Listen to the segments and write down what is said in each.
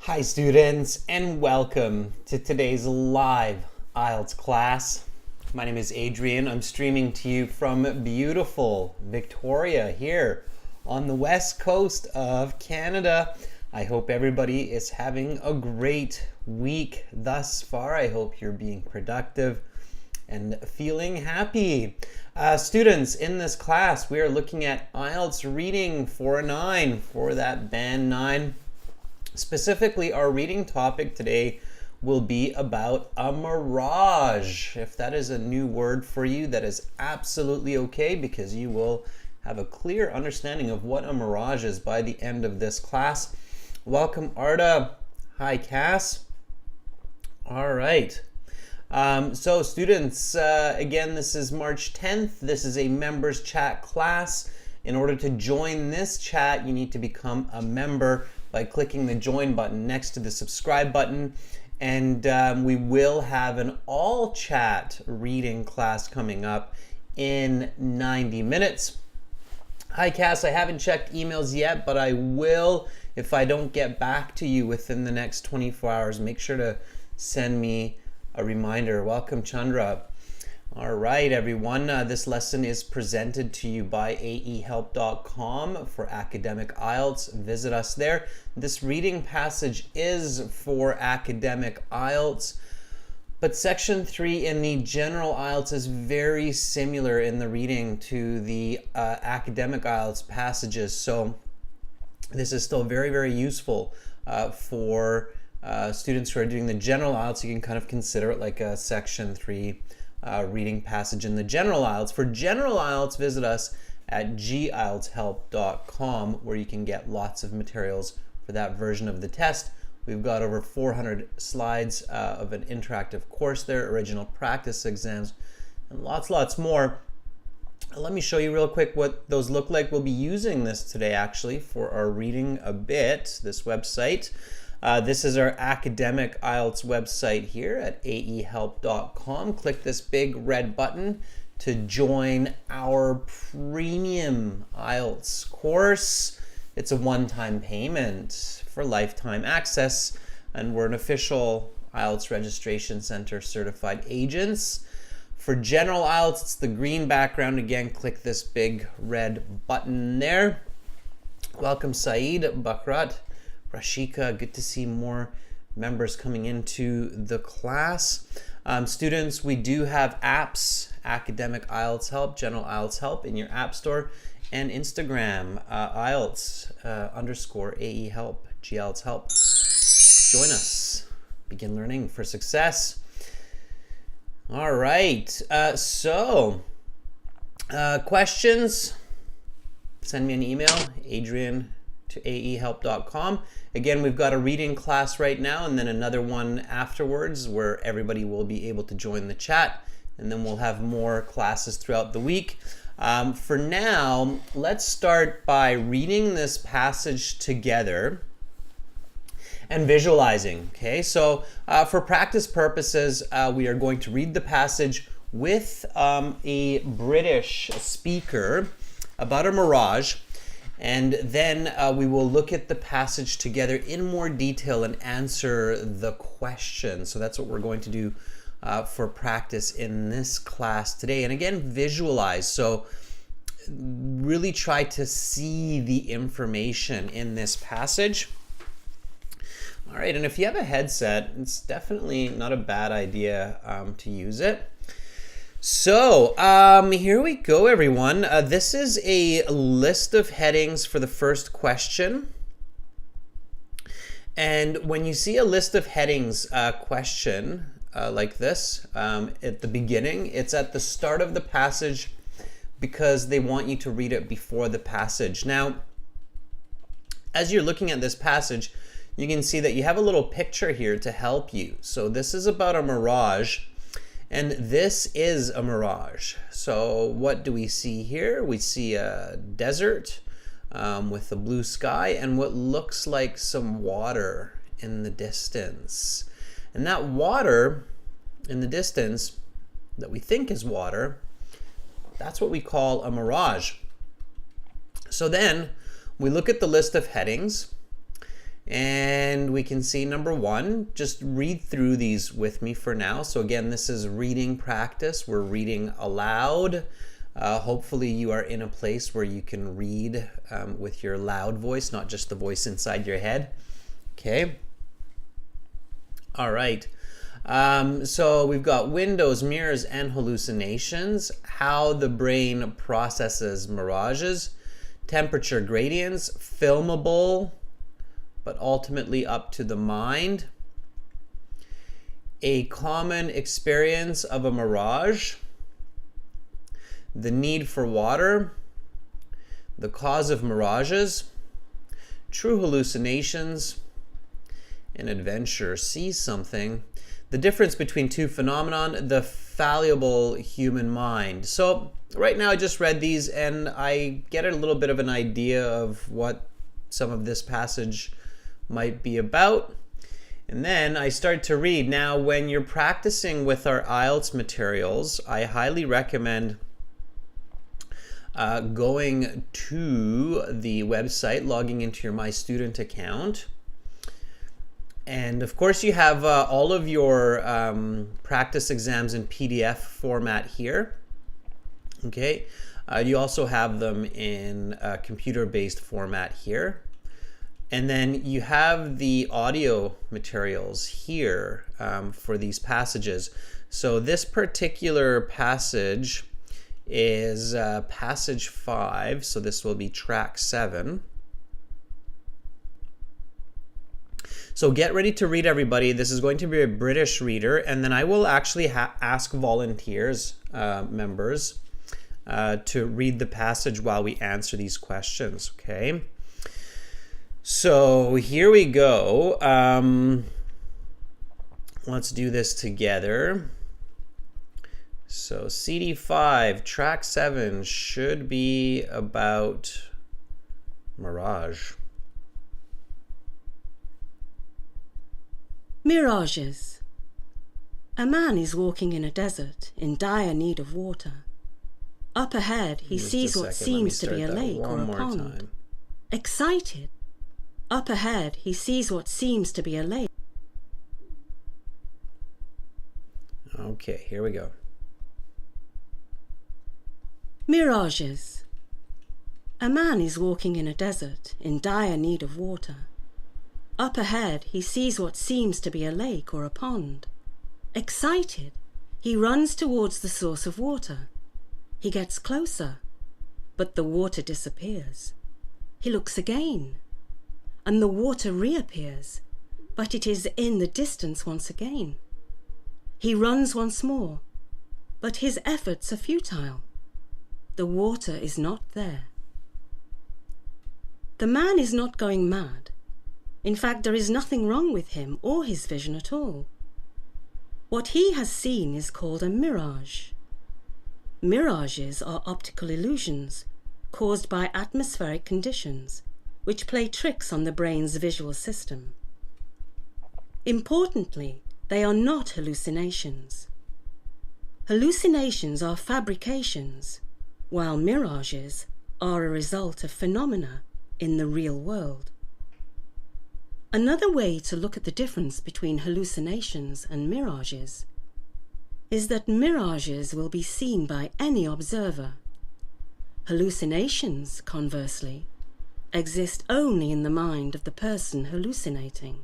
Hi students, and welcome to today's live IELTS class. My name is Adrian. I'm streaming to you from beautiful Victoria here on the west coast of Canada. I hope everybody is having a great week thus far. I hope you're being productive and feeling happy. Students, in this class we are looking at IELTS reading for a 9 for that band 9. Specifically, our reading topic today will be about a mirage. If that is a new word for you, that is absolutely okay, because you will have a clear understanding of what a mirage is by the end of this class. Welcome, Arda. Hi, Cass. All right. So students, again, this is March 10th. This is a members chat class. In order to join this chat, you need to become a member by clicking the join button next to the subscribe button. And we will have an all chat reading class coming up in 90 minutes. Hi Cass, I haven't checked emails yet, but I will. If I don't get back to you within the next 24 hours, make sure to send me a reminder. Welcome, Chandra. All right, everyone. This lesson is presented to you by aehelp.com for academic IELTS. Visit us there. This reading passage is for academic IELTS, but section 3 in the general IELTS is very similar in the reading to the academic IELTS passages. So this is still very, very useful for students who are doing the general IELTS. You can kind of consider it like a section 3 reading passage in the general IELTS. For general IELTS, visit us at gieltshelp.com, where you can get lots of materials for that version of the test. We've got over 400 slides of an interactive course there, original practice exams, and lots more. Let me show you real quick what those look like. We'll be using this today actually for our reading a bit, this website. This is our academic IELTS website here at aehelp.com. Click this big red button to join our premium IELTS course. It's a one-time payment for lifetime access, and we're an official IELTS Registration Center certified agents. For general IELTS, it's the green background. Again, click this big red button there. Welcome, Saeed, Bakrat, Rashika. Good to see more members coming into the class. Students, we do have apps, Academic IELTS Help, General IELTS Help in your app store, and Instagram, IELTS _ AE Help, GIELTS Help. Join us. Begin learning for success. All right. Questions? Send me an email, adrian@aehelp.com. Again, we've got a reading class right now and then another one afterwards where everybody will be able to join the chat, and then we'll have more classes throughout the week. For now, let's start by reading this passage together and visualizing. Okay, so for practice purposes, we are going to read the passage with a British speaker about a mirage. And then we will look at the passage together in more detail and answer the question. So that's what we're going to do for practice in this class today. And again, visualize. So really try to see the information in this passage. All right, and if you have a headset, it's definitely not a bad idea to use it. So here we go, everyone. This is a list of headings for the first question. And when you see a list of headings question like this at the beginning, it's at the start of the passage because they want you to read it before the passage. Now, as you're looking at this passage, you can see that you have a little picture here to help you. So this is about a mirage. And this is a mirage. So what do we see here? We see a desert with a blue sky and what looks like some water in the distance. And that water in the distance that we think is water, that's what we call a mirage. So then we look at the list of headings And we can see number 1, just read through these with me for now. So again, this is reading practice. We're reading aloud. Hopefully you are in a place where you can read with your loud voice, not just the voice inside your head. Okay. All right. So we've got windows, mirrors, and hallucinations, how the brain processes mirages, temperature gradients, filmable, but ultimately up to the mind, a common experience of a mirage, the need for water, the cause of mirages, true hallucinations, an adventurer sees something, the difference between two phenomenon, the fallible human mind. So right now I just read these and I get a little bit of an idea of what some of this passage might be about. And then I start to read. Now, when you're practicing with our IELTS materials, I highly recommend going to the website, logging into your My Student account. And of course, you have all of your practice exams in PDF format here. Okay. You also have them in computer-based format here. And then you have the audio materials here for these passages. So this particular passage is passage 5. So this will be track 7. So get ready to read, everybody. This is going to be a British reader, and then I will actually ask volunteers, members, to read the passage while we answer these questions, okay? So here we go. Let's do this together. So CD5, track 7 should be about Mirage. Mirages. A man is walking in a desert in dire need of water. Up ahead, he sees what seems to be a lake or a pond. Excited. Up ahead, he sees what seems to be a lake. Okay, here we go. Mirages. A man is walking in a desert in dire need of water. Up ahead, he sees what seems to be a lake or a pond. Excited, he runs towards the source of water. He gets closer, but the water disappears. He looks again, and the water reappears, but it is in the distance once again. He runs once more, but his efforts are futile. The water is not there. The man is not going mad. In fact, there is nothing wrong with him or his vision at all. What he has seen is called a mirage. Mirages are optical illusions caused by atmospheric conditions, which play tricks on the brain's visual system. Importantly, they are not hallucinations. Hallucinations are fabrications, while mirages are a result of phenomena in the real world. Another way to look at the difference between hallucinations and mirages is that mirages will be seen by any observer. Hallucinations, conversely, exist only in the mind of the person hallucinating.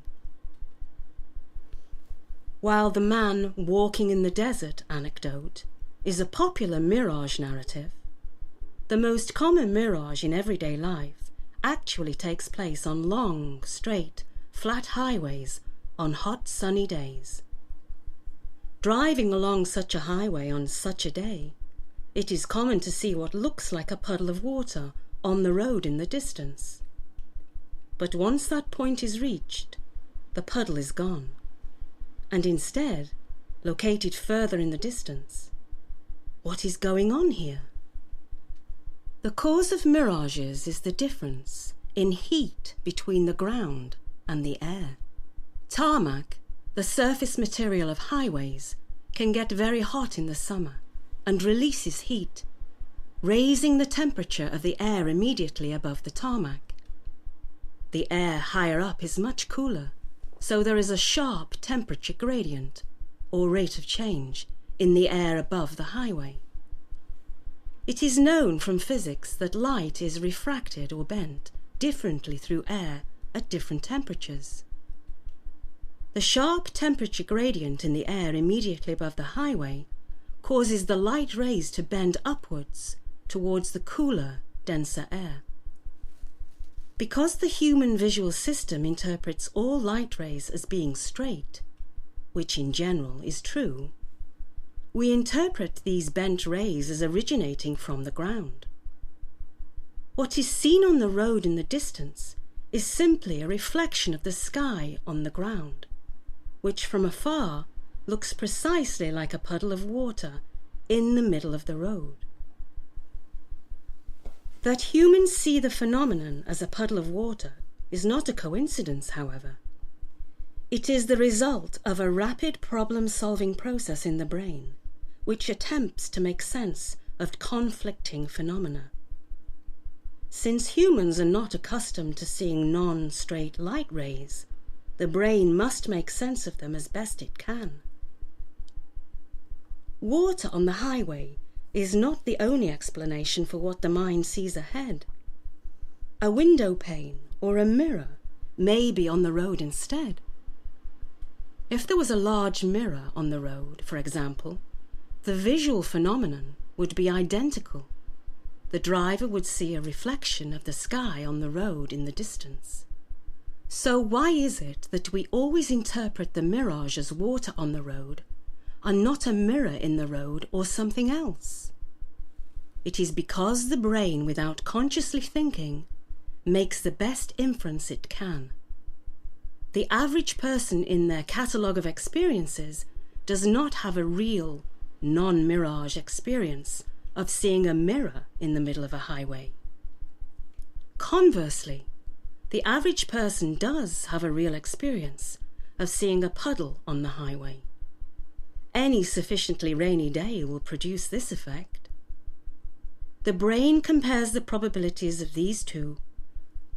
While the man walking in the desert anecdote is a popular mirage narrative, the most common mirage in everyday life actually takes place on long, straight, flat highways on hot, sunny days. Driving along such a highway on such a day, it is common to see what looks like a puddle of water on the road in the distance. But once that point is reached, the puddle is gone, and instead, located further in the distance, what is going on here? The cause of mirages is the difference in heat between the ground and the air. Tarmac, the surface material of highways, can get very hot in the summer and releases heat, raising the temperature of the air immediately above the tarmac. the air higher up is much cooler, so there is a sharp temperature gradient, or rate of change, in the air above the highway. It is known from physics that light is refracted or bent differently through air at different temperatures. The sharp temperature gradient in the air immediately above the highway causes the light rays to bend upwards towards the cooler, denser air. Because the human visual system interprets all light rays as being straight, which in general is true, we interpret these bent rays as originating from the ground. What is seen on the road in the distance is simply a reflection of the sky on the ground, which from afar looks precisely like a puddle of water in the middle of the road. That humans see the phenomenon as a puddle of water is not a coincidence, however. It is the result of a rapid problem-solving process in the brain, which attempts to make sense of conflicting phenomena. Since humans are not accustomed to seeing non-straight light rays, the brain must make sense of them as best it can. Water on the highway is not the only explanation for what the mind sees ahead. A window pane or a mirror may be on the road instead. If there was a large mirror on the road, for example, the visual phenomenon would be identical. The driver would see a reflection of the sky on the road in the distance. So why is it that we always interpret the mirage as water on the road and not a mirror in the road or something else? It is because the brain, without consciously thinking, makes the best inference it can. The average person in their catalogue of experiences does not have a real, non-mirage experience of seeing a mirror in the middle of a highway. Conversely, the average person does have a real experience of seeing a puddle on the highway. Any sufficiently rainy day will produce this effect. The brain compares the probabilities of these two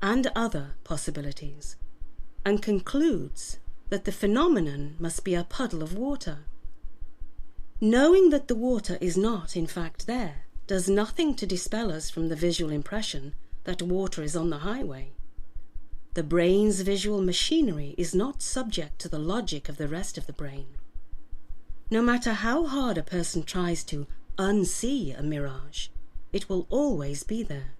and other possibilities and concludes that the phenomenon must be a puddle of water. Knowing that the water is not in fact there does nothing to dispel us from the visual impression that water is on the highway. The brain's visual machinery is not subject to the logic of the rest of the brain. No matter how hard a person tries to unsee a mirage, it will always be there.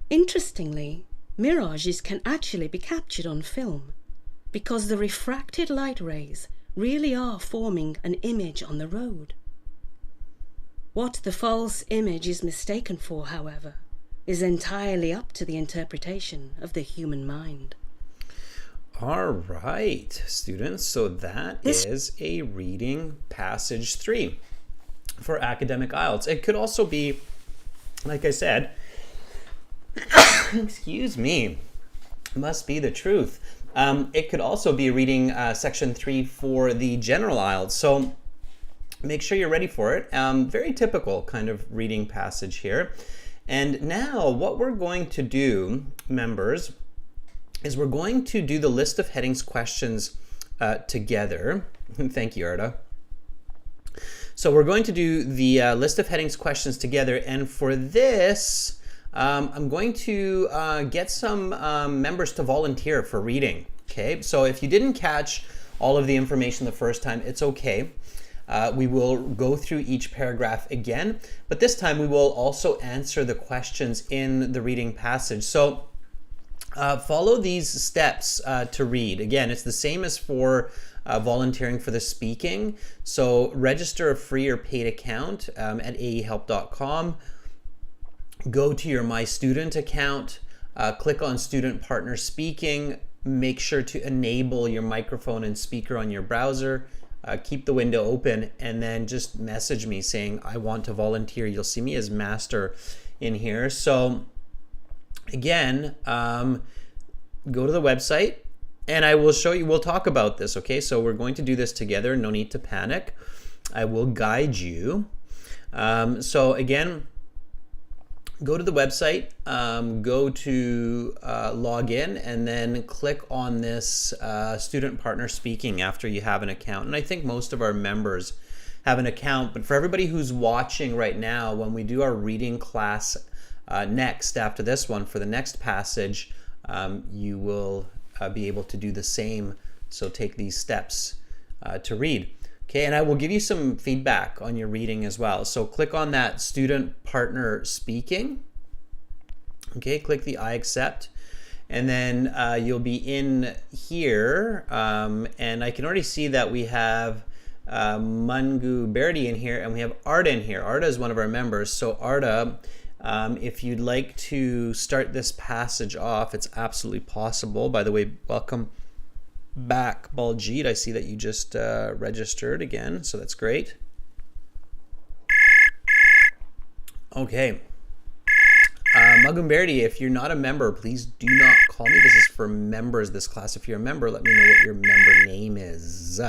Interestingly, mirages can actually be captured on film because the refracted light rays really are forming an image on the road. What the false image is mistaken for, however, is entirely up to the interpretation of the human mind. All right, students, so that is a reading passage 3 for academic IELTS. It could also be, like I said, excuse me, must be the truth. It could also be reading section 3 for the general IELTS. So make sure you're ready for it. Very typical kind of reading passage here. And now what we're going to do, members, is we're going to do the list of headings questions together. Thank you, Arda. So we're going to do the list of headings questions together. And for this, I'm going to get some members to volunteer for reading. Okay, so if you didn't catch all of the information the first time, it's okay. We will go through each paragraph again, but this time we will also answer the questions in the reading passage. So follow these steps to read. Again, it's the same as for volunteering for the speaking. So register a free or paid account at aehelp.com. Go to your My Student account, click on Student Partner Speaking, make sure to enable your microphone and speaker on your browser, keep the window open, and then just message me saying, I want to volunteer. You'll see me as master in here. So again, go to the website and I will show you, we'll talk about this, okay? So we're going to do this together, no need to panic. I will guide you. So again, go to the website, go to log in, and then click on this student partner speaking after you have an account. And I think most of our members have an account, but for everybody who's watching right now, when we do our reading class next after this one for the next passage, you will be able to do the same. So take these steps to read. Okay, and I will give you some feedback on your reading as well. So click on that student partner speaking. Okay, click the I accept. And then you'll be in here. And I can already see that we have Mangu Berdi in here, and we have Arda in here. Arda is one of our members. So Arda, if you'd like to start this passage off, it's absolutely possible. By the way, welcome back, Baljeet. I see that you just registered again, so that's great. Okay. Magumberdi, if you're not a member, please do not call me. This is for members, this class. If you're a member, let me know what your member name is.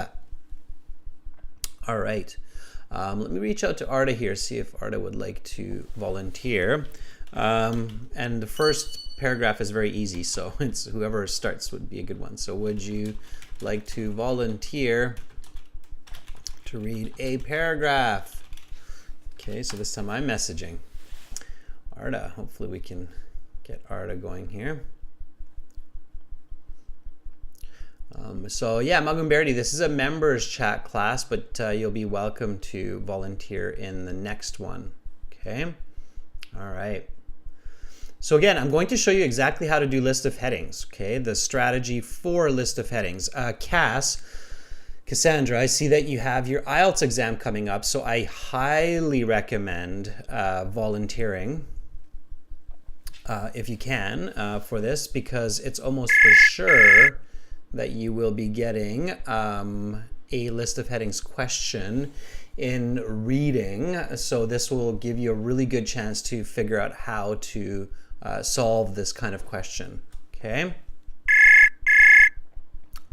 All right. Let me reach out to Arda here, see if Arda would like to volunteer. And the first paragraph is very easy, so it's whoever starts would be a good one. So would you like to volunteer to read a paragraph? Okay, so this time I'm messaging Arda. Hopefully we can get Arda going here. So yeah, Magumberdi, this is a members chat class, but you'll be welcome to volunteer in the next one. Okay, all right. So again, I'm going to show you exactly how to do list of headings, okay? The strategy for list of headings. Cassandra, I see that you have your IELTS exam coming up, so I highly recommend volunteering if you can for this, because it's almost for sure that you will be getting a list of headings question in reading. So this will give you a really good chance to figure out how to solve this kind of question. Okay.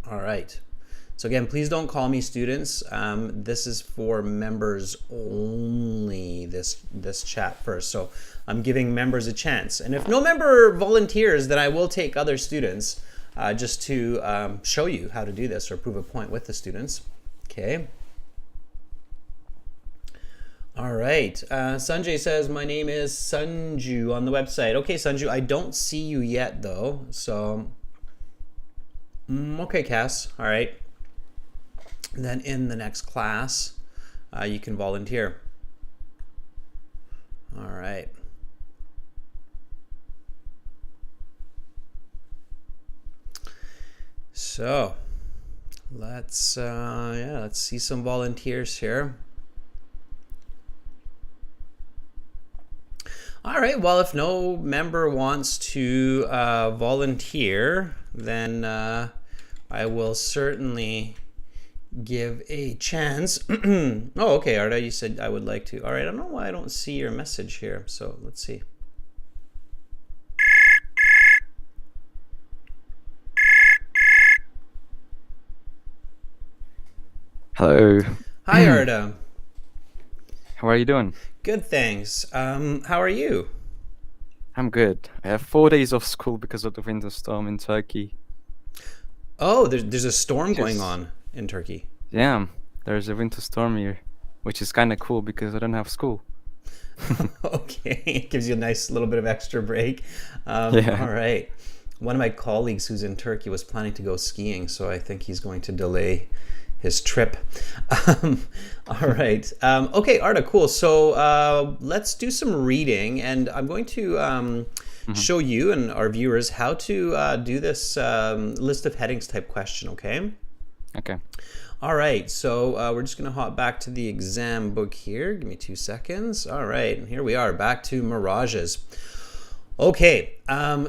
All right. So again, please don't call me students. This is for members only, this chat first. So I'm giving members a chance. And if no member volunteers, then I will take other students just to show you how to do this or prove a point with the students. Okay. All right. Sanjay says, my name is Sanju on the website. Okay, Sanju, I don't see you yet though. So, okay, Cass. All right. And then in the next class, you can volunteer. All right. So let's see some volunteers here. All right, well, if no member wants to volunteer, then I will certainly give a chance. Oh, okay, Arda, you said I would like to. All right, I don't know why I don't see your message here, so let's see. Hello. Hi, Arda. How are you doing? Good, thanks. How are you? I'm good. I have 4 days off school because of the winter storm in Turkey. Oh, there's a storm going on in Turkey. Yeah, there's a winter storm here, which is kind of cool because I don't have school. Okay, it gives you a nice little bit of extra break. Yeah. All right. One of my colleagues who's in Turkey was planning to go skiing, so I think he's going to delay his trip. All right. Okay, Arda, cool. So let's do some reading, and I'm going to show you and our viewers how to do this list of headings type question, okay? Okay. All right, so we're just going to hop back to the exam book here. Give me 2 seconds. All right, and here we are, back to Mirages. Okay,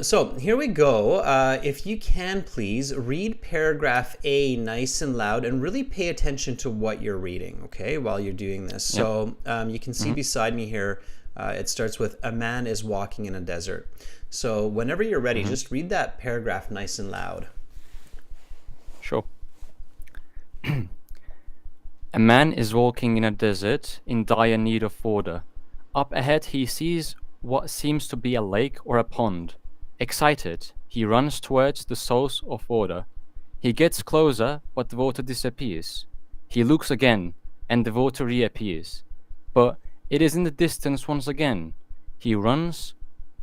so here we go. If you can, please read paragraph A nice and loud and really pay attention to what you're reading, okay, while you're doing this. Yep. So you can see beside me here, it starts with, a man is walking in a desert. So whenever you're ready, just read that paragraph nice and loud. Sure. A man is walking in a desert in dire need of water. Up ahead he sees what seems to be a lake or a pond. Excited, he runs towards the source of water. He gets closer, but the water disappears. He looks again, and the water reappears. But it is in the distance once again. He runs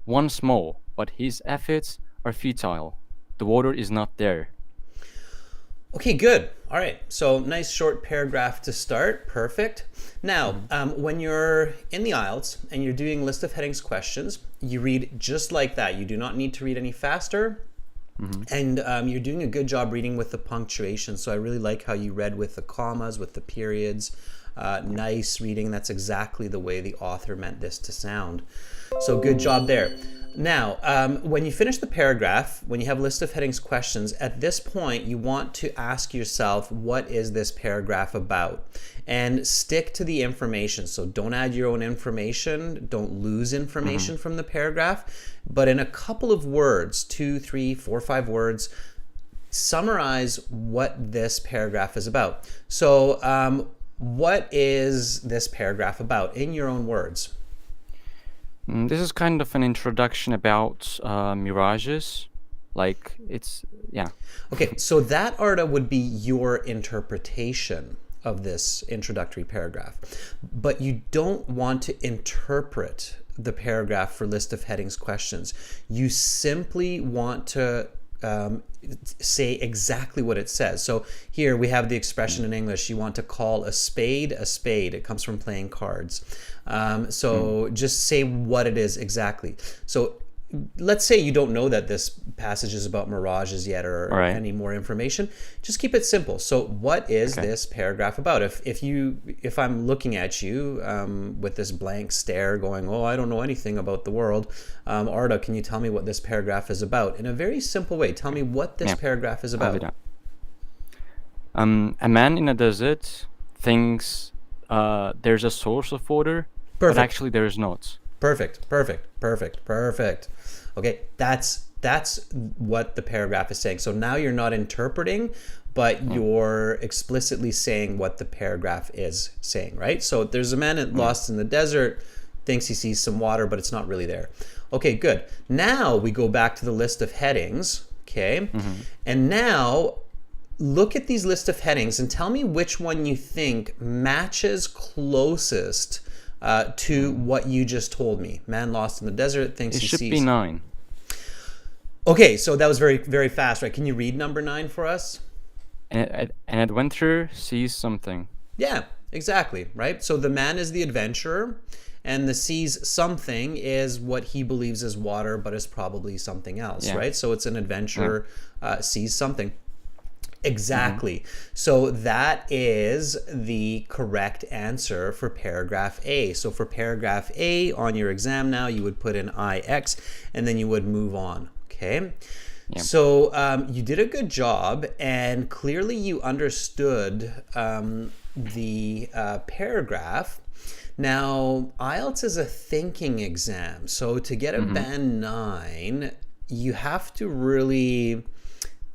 once more, but his efforts are futile. The water is not there. Okay, good. All right. So nice short paragraph to start. Perfect. Now, when you're in the IELTS and you're doing list of headings questions, you read just like that. You do not need to read any faster. And you're doing a good job reading with the punctuation. So I really like how you read with the commas, with the periods. Nice reading. That's exactly the way the author meant this to sound. So good job there. Now, when you finish the paragraph, when you have a list of headings questions, at this point, you want to ask yourself, what is this paragraph about? And stick to the information. So don't add your own information. Don't lose information from the paragraph. But in a couple of words, 2, 3, 4, 5 words, summarize what this paragraph is about. So what is this paragraph about in your own words? This is kind of an introduction about mirages. Like, it's, yeah. Okay, so that, Arda, would be your interpretation of this introductory paragraph. But you don't want to interpret the paragraph for list of headings questions. You simply want to say exactly what it says. So here we have the expression in English, you want to call a spade a spade. It comes from playing cards. So just say what it is exactly. So let's say you don't know that this passage is about mirages yet, or any more information. Just keep it simple. So what is this paragraph about? If I'm looking at you with this blank stare going, oh, I don't know anything about the world, Arda, can you tell me what this paragraph is about? In a very simple way, tell me what this paragraph is about. A man in a desert thinks there's a source of water, but actually there is not. Perfect. Okay, that's what the paragraph is saying. So now you're not interpreting, but you're explicitly saying what the paragraph is saying, right? So there's a man lost in the desert, thinks he sees some water, but it's not really there. Okay, good. Now we go back to the list of headings, okay? And now look at these list of headings and tell me which one you think matches closest to what you just told me. Man lost in the desert, thinks he sees... It should be 9. Okay, so that was very, very fast, right? Can you read number 9 for us? An adventurer sees something. Yeah, exactly, right? So the man is the adventurer, and the sees something is what he believes is water, but is probably something else, right? So it's an adventurer sees something. Exactly. So that is the correct answer for paragraph A. So for paragraph A on your exam now, you would put in IX and then you would move on. Okay. So you did a good job, and clearly you understood the paragraph. Now, IELTS is a thinking exam. So to get a band 9, you have to really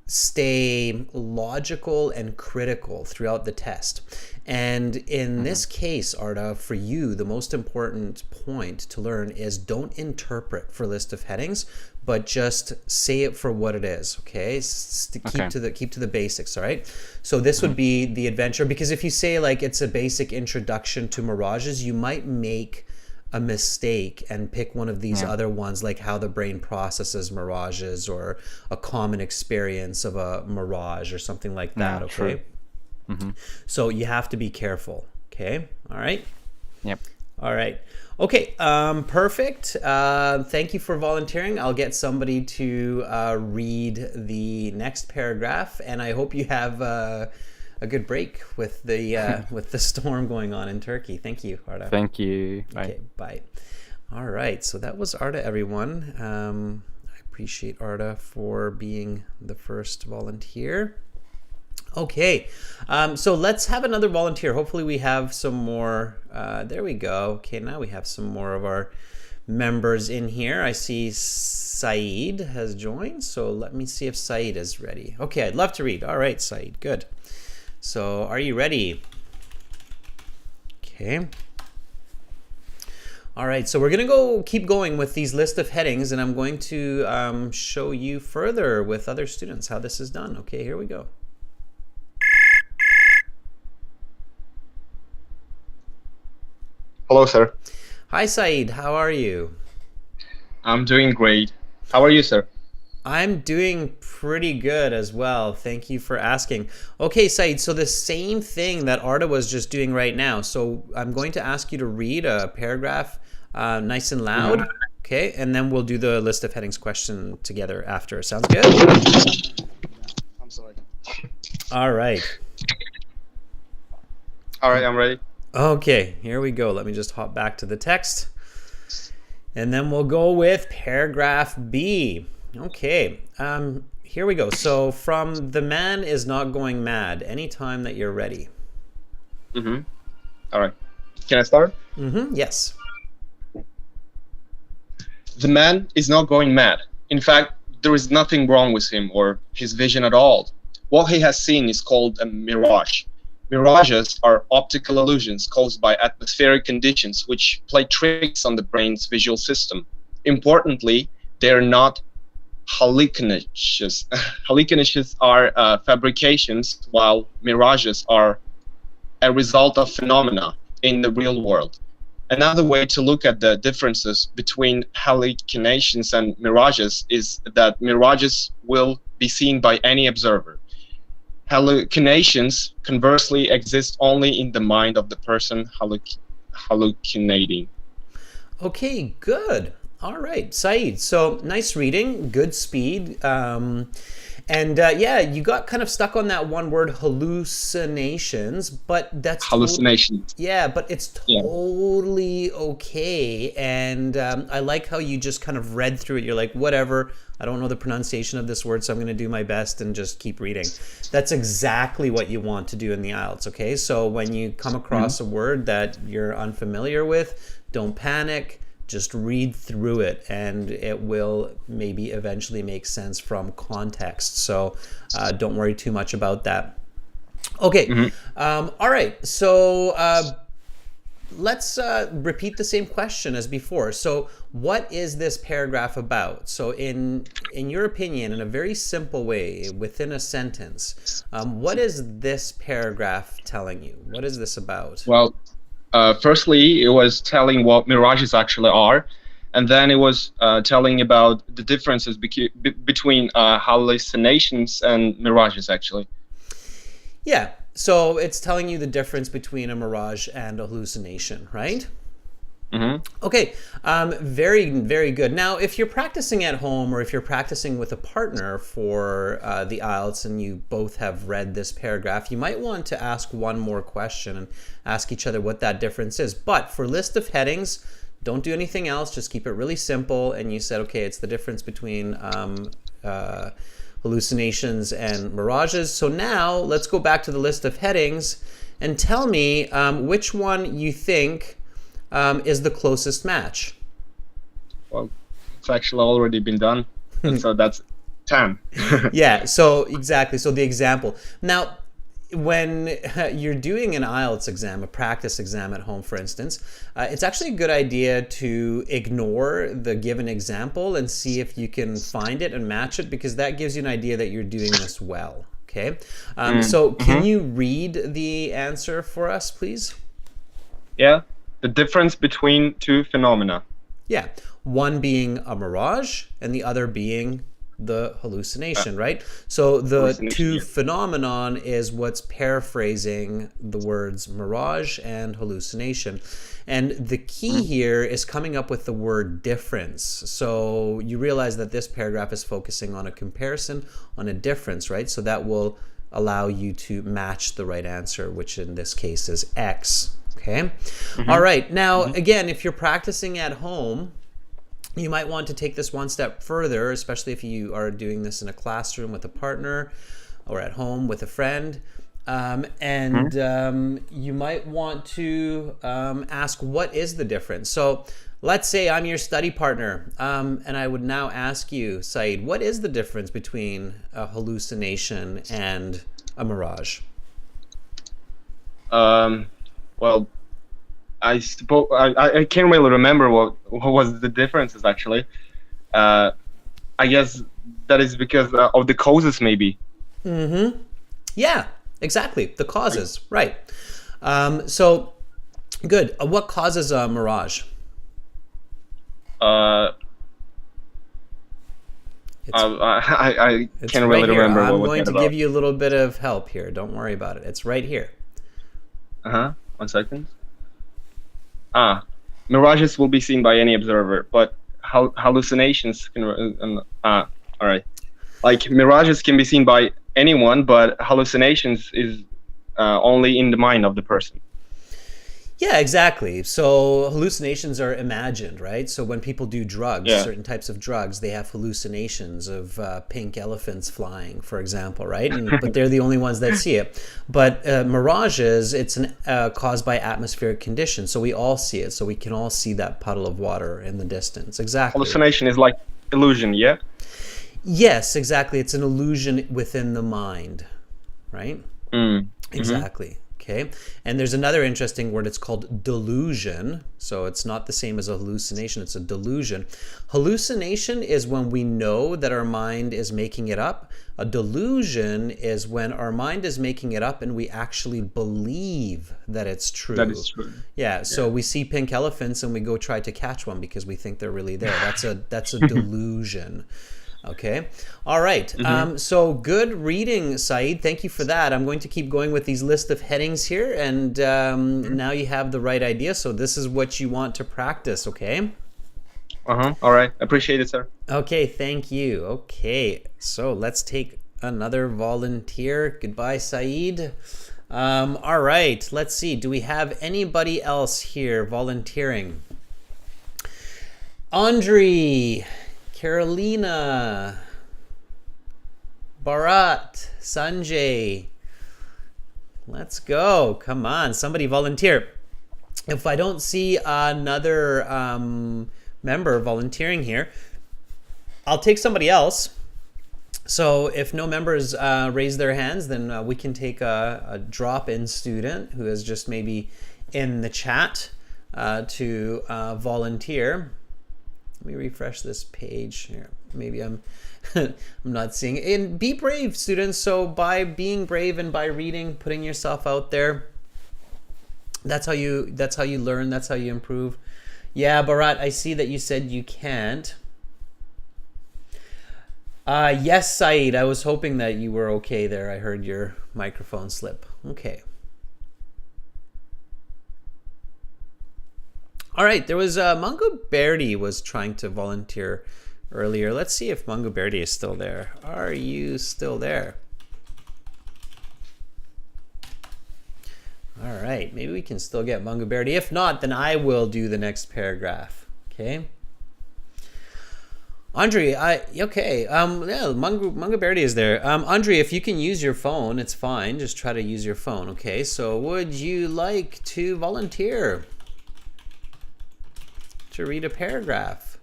stay logical and critical throughout the test. And in this case, Arda, for you, the most important point to learn is don't interpret for list of headings, but just say it for what it is, okay? Keep to the basics, all right? So this would be the adventure, because if you say like it's a basic introduction to mirages, you might make a mistake and pick one of these other ones, like how the brain processes mirages, or a common experience of a mirage or something like that. Okay. So you have to be careful. Okay. All right. Yep. All right. Okay. Perfect. Thank you for volunteering. I'll get somebody to read the next paragraph, and I hope you have a good break with the with the storm going on in Turkey. Thank you, Arda. Thank you. Bye. Okay, bye. All right, so that was Arda, everyone. I appreciate Arda for being the first volunteer. Okay, so let's have another volunteer. Hopefully we have some more. There we go. Okay, now we have some more of our members in here. I see Saeed has joined, so let me see if Saeed is ready. Okay, I'd love to read. All right, Saeed, good. So are you ready? Okay. All right, so we're going to keep going with these list of headings, and I'm going to show you further with other students how this is done. Okay, here we go. Hello, sir. Hi, Saeed. How are you? I'm doing great. How are you, sir? I'm doing pretty good as well. Thank you for asking. Okay, Saeed, so the same thing that Arda was just doing right now. So I'm going to ask you to read a paragraph nice and loud. Okay, and then we'll do the list of headings question together after. Sounds good? I'm sorry. All right. All right, I'm ready. Okay, here we go. Let me just hop back to the text. And then we'll go with paragraph B. Okay, here we go. So from the man is not going mad, anytime that you're ready. All right. Can I start? Yes. The man is not going mad. In fact, there is nothing wrong with him or his vision at all. What he has seen is called a mirage. Mirages are optical illusions caused by atmospheric conditions which play tricks on the brain's visual system. Importantly, they are not hallucinations. Hallucinations are fabrications, while mirages are a result of phenomena in the real world. Another way to look at the differences between hallucinations and mirages is that mirages will be seen by any observer. Hallucinations, conversely, exist only in the mind of the person hallucinating. Okay, good. All right, Saeed. So nice reading, good speed. Yeah, you got kind of stuck on that one word, hallucinations, but that's Hallucinations. yeah, but it's totally okay. And I like how you just kind of read through it. You're like, whatever, I don't know the pronunciation of this word, so I'm going to do my best and just keep reading. That's exactly what you want to do in the IELTS, okay? So when you come across a word that you're unfamiliar with, don't panic. Just read through it, and it will maybe eventually make sense from context. So don't worry too much about that. Okay. All right. So let's repeat the same question as before. So what is this paragraph about? So in your opinion, in a very simple way, within a sentence, what is this paragraph telling you? What is this about? Well, firstly, it was telling what mirages actually are, and then it was telling about the differences between hallucinations and mirages, actually. Yeah, so it's telling you the difference between a mirage and a hallucination, right? Okay, very, very good. Now, if you're practicing at home or if you're practicing with a partner for the IELTS and you both have read this paragraph, you might want to ask one more question and ask each other what that difference is. But for list of headings, don't do anything else. Just keep it really simple. And you said, okay, it's the difference between hallucinations and mirages. So now let's go back to the list of headings and tell me which one you think is the closest match. Well, it's actually already been done, so that's 10. Yeah, so exactly. So the example. Now, when you're doing an IELTS exam, a practice exam at home, for instance, it's actually a good idea to ignore the given example and see if you can find it and match it, because that gives you an idea that you're doing this well. Okay. So can you read the answer for us, please? Yeah. The difference between two phenomena. Yeah, one being a mirage and the other being the hallucination, right? So the two phenomenon is what's paraphrasing the words mirage and hallucination. And the key here is coming up with the word difference. So you realize that this paragraph is focusing on a comparison, on a difference, right? So that will allow you to match the right answer, which in this case is X. Okay. All right. Now, again, if you're practicing at home, you might want to take this one step further, especially if you are doing this in a classroom with a partner or at home with a friend. You might want to ask, what is the difference? So let's say I'm your study partner, and I would now ask you, Saeed, what is the difference between a hallucination and a mirage? Well, I suppose I can't really remember what was the differences actually. I guess that is because of the causes, maybe. Yeah, exactly. The causes, right. So, good. What causes a mirage? Uh, I It's can't right really here. remember what I'm was going that to about. give you a little bit of help here. Don't worry about it. It's right here. 1 second. Mirages will be seen by any observer, but hallucinations can. All right. Like mirages can be seen by anyone, but hallucinations is only in the mind of the person. Yeah, exactly. So hallucinations are imagined, right? So when people do drugs, Yeah. certain types of drugs, they have hallucinations of pink elephants flying, for example, right? But they're the only ones that see it. But mirages, it's caused by atmospheric conditions. So we all see it. So we can all see that puddle of water in the distance. Exactly. Hallucination is like illusion, yeah? Yes, exactly. It's an illusion within the mind, right? Exactly. Okay. And there's another interesting word. It's called delusion. So it's not the same as a hallucination. It's a delusion. Hallucination is when we know that our mind is making it up. A delusion is when our mind is making it up and we actually believe that it's true. That is true. Yeah. So we see pink elephants and we go try to catch one because we think they're really there. That's a delusion. Okay. All right. So good reading, Saeed. Thank you for that. I'm going to keep going with these list of headings here. And now you have the right idea. So this is what you want to practice. Okay. All right. Appreciate it, sir. Okay. Thank you. Okay. So let's take another volunteer. Goodbye, Saeed. All right. Let's see. Do we have anybody else here volunteering? Andre, Carolina, Bharat, Sanjay. Let's go. Come on, somebody volunteer. If I don't see another member volunteering here, I'll take somebody else. So if no members raise their hands, then we can take a drop-in student who is just maybe in the chat to volunteer. Let me refresh this page here. Maybe I'm I'm not seeing it. And be brave, students. So by being brave and by reading, putting yourself out there, that's how you learn, that's how you improve. Yeah, Bharat, I see that you said you can't. Yes, Saeed, I was hoping that you were okay there. I heard your microphone slip. Okay. All right, there was Mungo Berti was trying to volunteer earlier. Let's see if Mungo Berti is still there. Are you still there? All right, maybe we can still get Mungo Berti. If not, then I will do the next paragraph. Okay. Andre, okay. Yeah, Mungo Berti is there. Andre, if you can use your phone, it's fine. Just try to use your phone. Okay. So, would you like to volunteer to read a paragraph?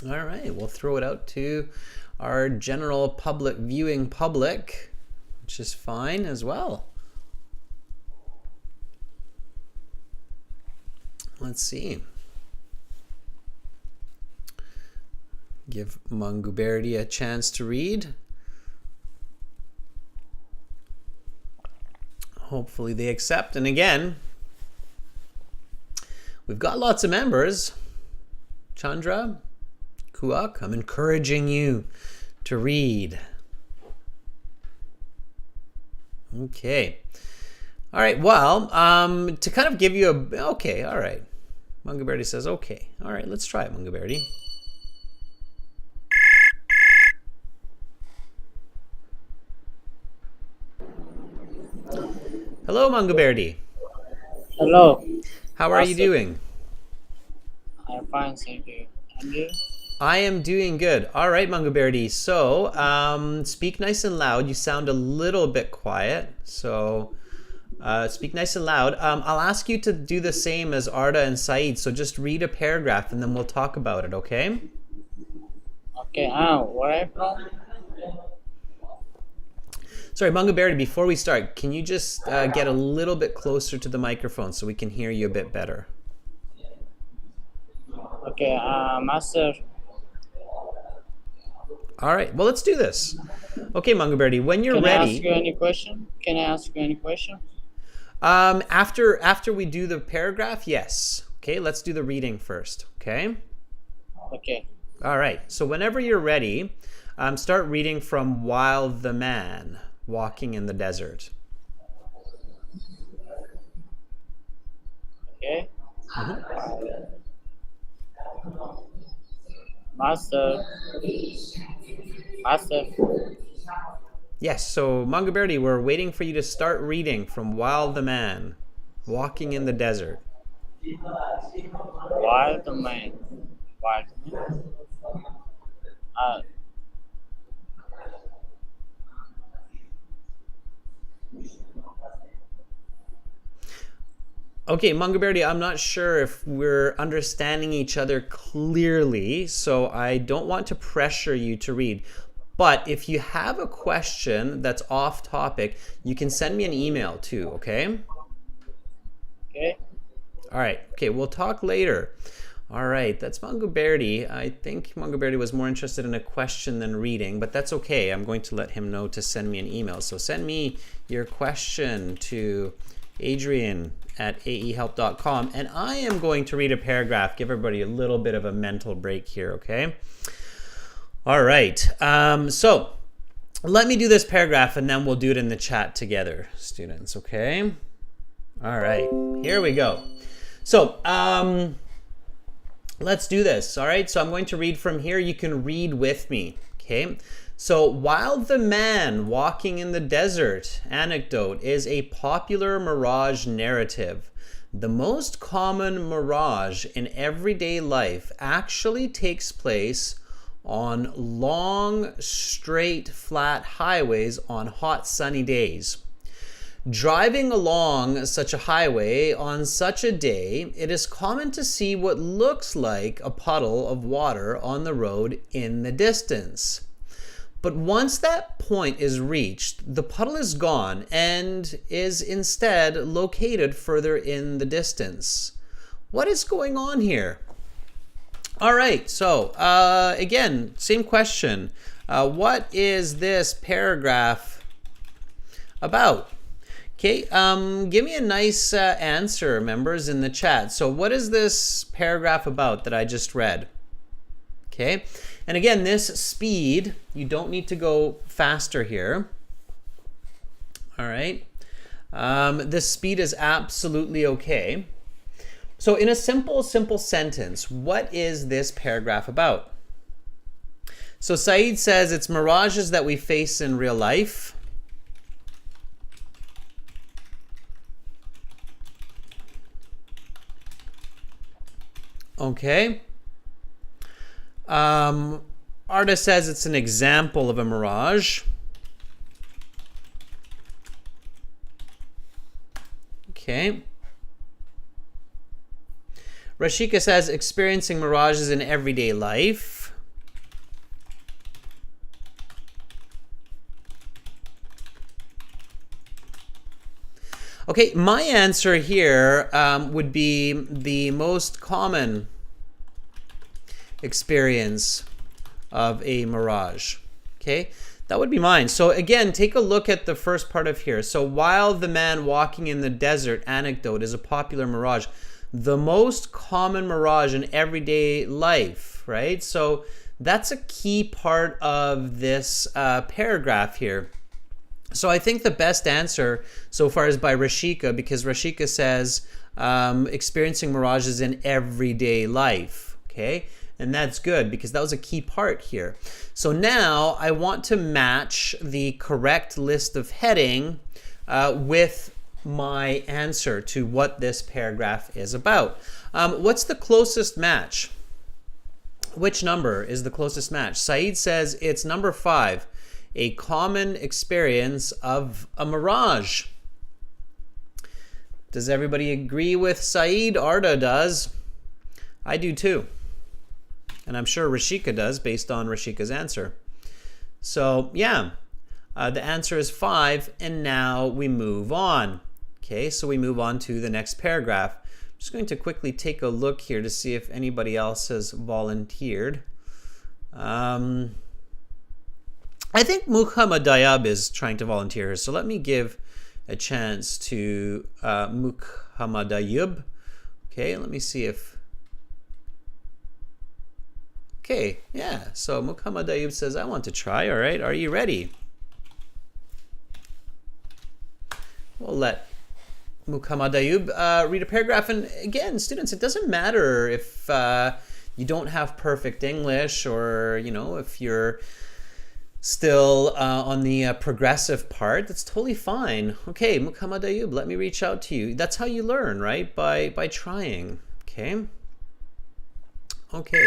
All right, we'll throw it out to our general viewing public, which is fine as well. Let's see. Give Mungo Berti a chance to read. Hopefully they accept. And again, we've got lots of members. Chandra, Kuak, I'm encouraging you to read. Okay. All right, well, to kind of give you okay, all right. Mungo Berti says, okay. All right, let's try it, Mungo Berti. Hello, Mungo Berti. Hello. How are you doing? I'm fine, thank you. And you? I am doing good. All right, Mungo Berti. So, speak nice and loud. You sound a little bit quiet. So, speak nice and loud. I'll ask you to do the same as Arda and Saeed. So just read a paragraph and then we'll talk about it, okay? Okay, where are you from? Sorry, Mungaberry, before we start, can you just get a little bit closer to the microphone so we can hear you a bit better? Okay, Master. All right, well, let's do this. Okay, Mungaberry, when you're Can I ready. ask you any question? Can I ask you any question? After we do the paragraph, yes. Okay, let's do the reading first, okay? Okay. All right, so whenever you're ready, start reading from While the Man Walking in the Desert. Okay. Master. Master. Yes, so Mungaberry, we're waiting for you to start reading from While the Man Walking in the Desert. Wild man. Wild man. Okay, Mungaberry, I'm not sure if we're understanding each other clearly, so I don't want to pressure you to read. But if you have a question that's off topic, you can send me an email too, okay? Okay. All right, okay, we'll talk later. All right, that's Mungaberry. I think Mungaberry was more interested in a question than reading, but that's okay. I'm going to let him know to send me an email. So send me your question to adrian@aehelp.com, and I am going to read a paragraph, give everybody a little bit of a mental break here, okay? All right, so let me do this paragraph and then we'll do it in the chat together, students, okay? All right, here we go. So, let's do this, all right? So I'm going to read from here. You can read with me, okay? So, While the Man Walking in the Desert anecdote is a popular Mirage narrative. The most common mirage in everyday life actually takes place on long, straight, flat highways on hot, sunny days. Driving along such a highway on such a day, it is common to see what looks like a puddle of water on the road in the distance. But once that point is reached, the puddle is gone and is instead located further in the distance. What is going on here? All right, so again, same question. What is this paragraph about? Okay, give me a nice answer, members, in the chat. So what is this paragraph about that I just read? Okay, and again, this speed, you don't need to go faster here. All right, this speed is absolutely okay. So in a simple sentence, what is this paragraph about? So Saeed says it's mirages that we face in real life. Okay. Arda says it's an example of a mirage. Okay. Rashika says experiencing mirages in everyday life. Okay, my answer here would be the most common experience of a mirage. Okay, that would be mine. So again, take a look at the first part of here. So While the Man Walking in the Desert anecdote is a popular mirage. The most common mirage in everyday life, right? So that's a key part of this paragraph here. So I think the best answer so far is by Rashika, because Rashika says experiencing mirages in everyday life, okay? And that's good because that was a key part here. So now I want to match the correct list of heading with my answer to what this paragraph is about. What's the closest match? Which number is the closest match? Saeed says it's number 5, a common experience of a mirage. Does everybody agree with Saeed? Arda does. I do too. And I'm sure Rashika does based on Rashika's answer. So yeah, The answer is 5, and now we move on. Okay, so we move on to the next paragraph. I'm just going to quickly take a look here to see if anybody else has volunteered. I think Muhammad Dayab is trying to volunteer, so let me give a chance to Muhammad Dayab. Okay, let me see if... Okay, yeah, so Muhammad Dayab says, I want to try. All right, are you ready? We'll let Muhammad Dayab read a paragraph. And again, students, it doesn't matter if you don't have perfect English, or, you know, if you're still on the progressive part, that's totally fine. Okay, Muhammad Dayab, let me reach out to you. That's how you learn, right? By trying. Okay. Okay.